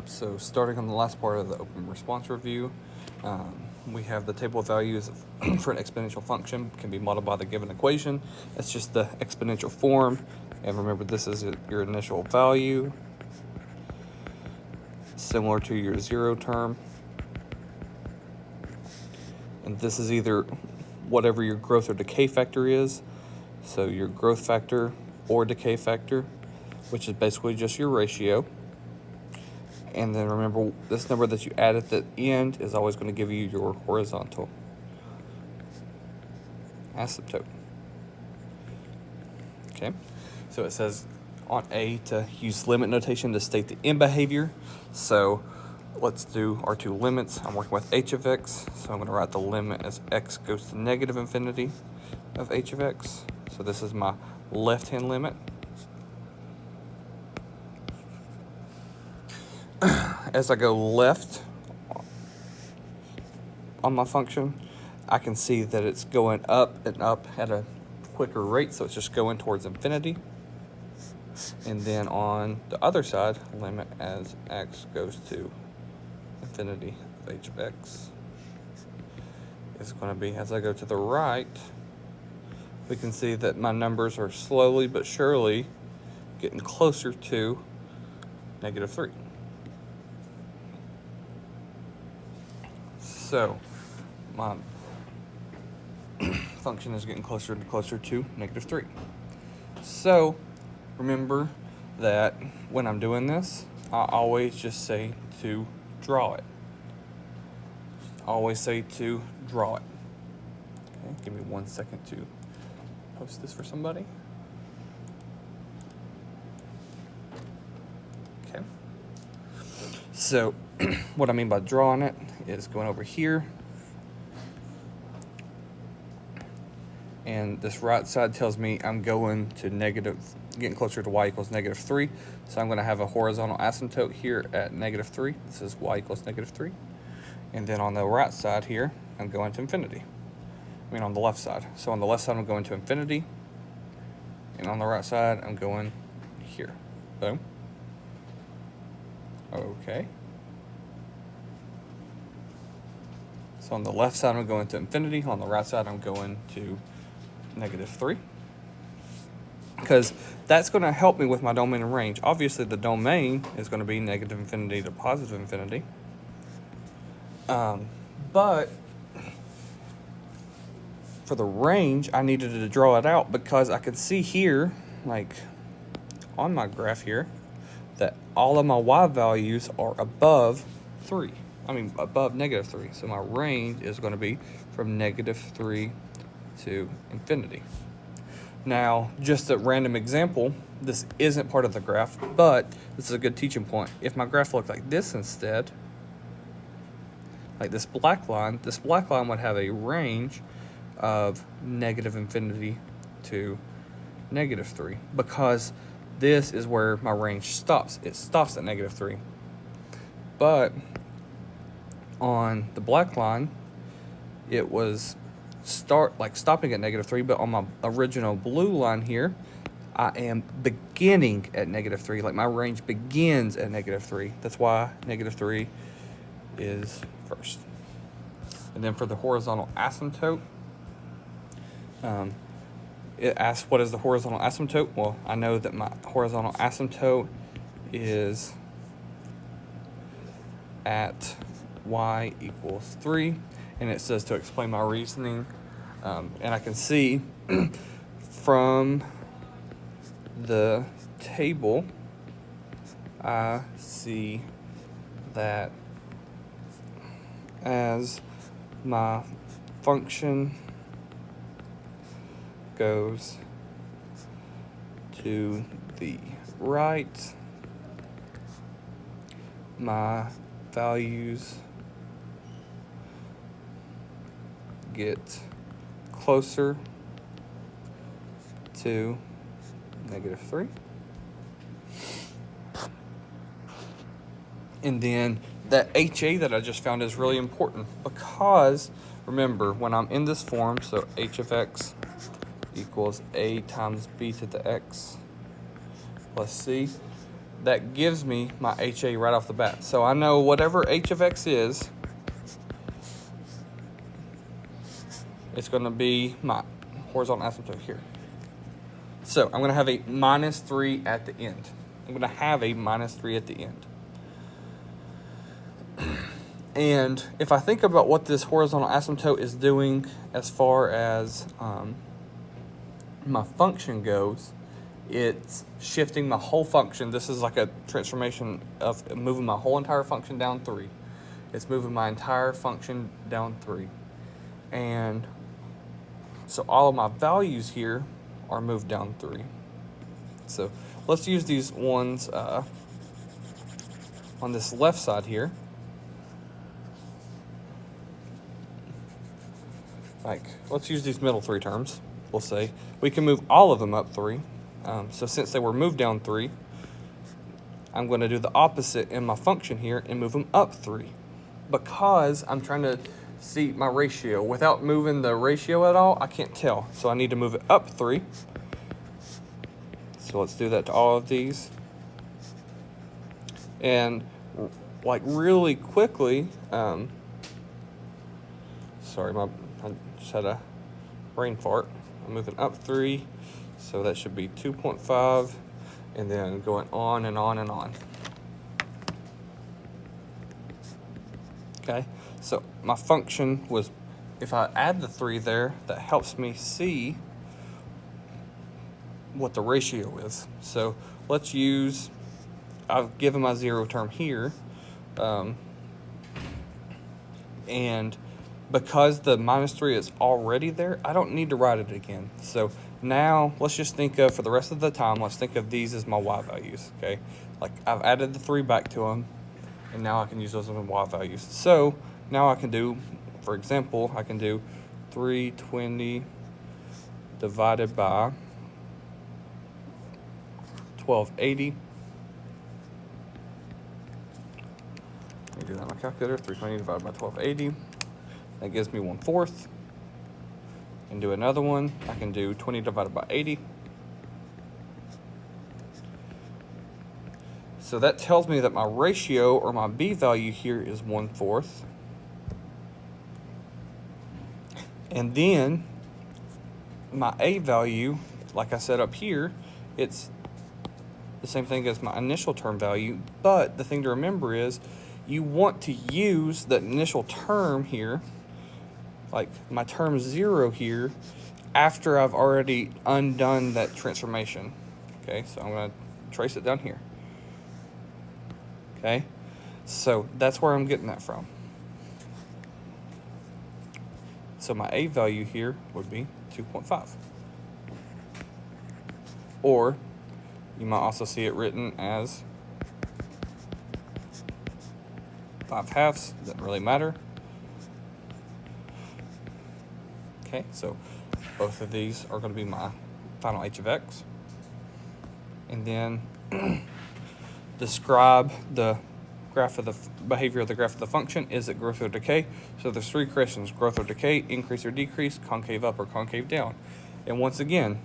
So starting on the last part of the open response review, we have the table of values for an exponential function can be modeled by the given equation. It's just the exponential form. And remember, this is your initial value, similar to your zero term. And this is either whatever your growth or decay factor is. So your growth factor or decay factor, which is basically just your ratio. And then remember, this number that you add at the end is always going to give you your horizontal asymptote. Okay, so it says on A to use limit notation to state the end behavior. So let's do our two limits. I'm working with h of x, so I'm going to write the limit as x goes to negative infinity of h of x. So this is my left-hand limit. As I go left on my function, I can see that it's going up and up at a quicker rate, so it's just going towards infinity. And then on the other side, limit as x goes to infinity of h of x is going to be, as I go to the right, we can see that my numbers are slowly but surely getting closer to -3. So my function is getting closer and closer to -3. So remember that when I'm doing this, I always just say to draw it. Always say to draw it. Okay, give me 1 second to post this for somebody. Okay. So what I mean by drawing it is going over here, and this right side tells me I'm going to getting closer to y equals -3. So I'm going to have a horizontal asymptote here at -3. This is y equals -3. And then on the right side here, I'm going to infinity. I mean on the left side. So on the left side, I'm going to infinity. And on the right side, I'm going here. Boom. Okay. So on the left side, I'm going to infinity. On the right side, I'm going to -3. Because that's going to help me with my domain and range. Obviously, the domain is going to be -infinity to +infinity. But for the range, I needed to draw it out because I could see here, like on my graph here, that all of my y values are above 3. I mean, above -3. So my range is going to be from -3 to infinity. Now, just a random example, this isn't part of the graph, but this is a good teaching point. If my graph looked like this instead, like this black line would have a range of -infinity to -3, because this is where my range stops. It stops at -3. But on the black line, it was stopping at -3, but on my original blue line here, I am beginning at -3. Like my range begins at -3. That's why -3 is first. And then for the horizontal asymptote, it asks what is the horizontal asymptote. Well, I know that my horizontal asymptote is at y equals 3, and it says to explain my reasoning, and I can see from the table, I see that as my function goes to the right, my values get closer to -3. And then that HA that I just found is really important because, remember, when I'm in this form, so h of x equals a times b to the x plus c, that gives me my HA right off the bat. So I know whatever H of X is, it's going to be my horizontal asymptote here. So I'm going to have a -3 at the end. I'm going to have a -3 at the end. And if I think about what this horizontal asymptote is doing as far as my function goes, it's shifting my whole function. This is like a transformation of moving my whole entire function down 3. It's moving my entire function down 3. And so all of my values here are moved down 3. So let's use these ones on this left side here. Like, let's use these middle 3 terms. We'll say we can move all of them up 3. So since they were moved down 3, I'm going to do the opposite in my function here and move them up 3, because I'm trying to see my ratio. Without moving the ratio at all, I can't tell. So I need to move it up 3. So let's do that to all of these. And like really quickly, sorry, I just had a brain fart. I'm moving up 3, so that should be 2.5, and then going on and on and on. Okay, so my function was, if I add the 3 there, that helps me see what the ratio is. So let's use, I've given my 0 term here, and because the -3 is already there, I don't need to write it again. So now let's just think of, for the rest of the time, let's think of these as my y values, okay? Like I've added the 3 back to them, and now I can use those as my y values. So now I can do, for example, I can do 320 divided by 1280. Let me do that on my calculator. 320 divided by 1280. That gives me 1/4. And do another one. I can do 20 divided by 80. So that tells me that my ratio, or my B value here, is 1/4. And then my A value, like I said up here, it's the same thing as my initial term value. But the thing to remember is you want to use the initial term here, like my term 0 here, after I've already undone that transformation. Okay, so I'm going to trace it down here. Okay, so that's where I'm getting that from. So my A value here would be 2.5. Or you might also see it written as 5/2, doesn't really matter. Okay, so both of these are going to be my final H of X. And then describe the graph of the behavior of the graph of the function. Is it growth or decay? So there's 3 questions: growth or decay, increase or decrease, concave up or concave down. And once again,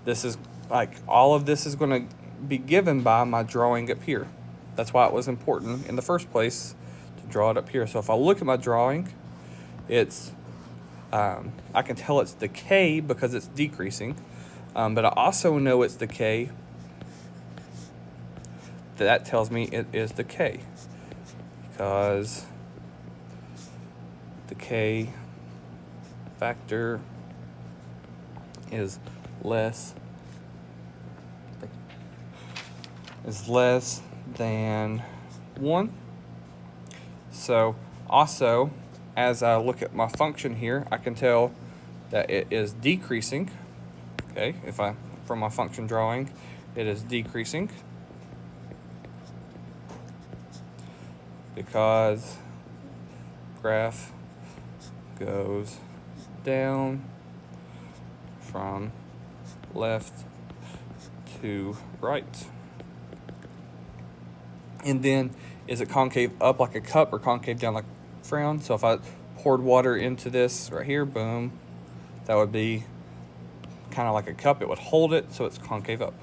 this is like, all of this is going to be given by my drawing up here. That's why it was important in the first place to draw it up here. So if I look at my drawing, it's I can tell it's decay because it's decreasing, but I also know it's decay. That tells me it is decay, because decay factor is less than 1. So also, as I look at my function here, I can tell that it is decreasing. Okay, from my function drawing, it is decreasing because graph goes down from left to right. And then, is it concave up like a cup or concave down like a frown? So if I poured water into this right here, boom, that would be kind of like a cup. It would hold it, so it's concave up.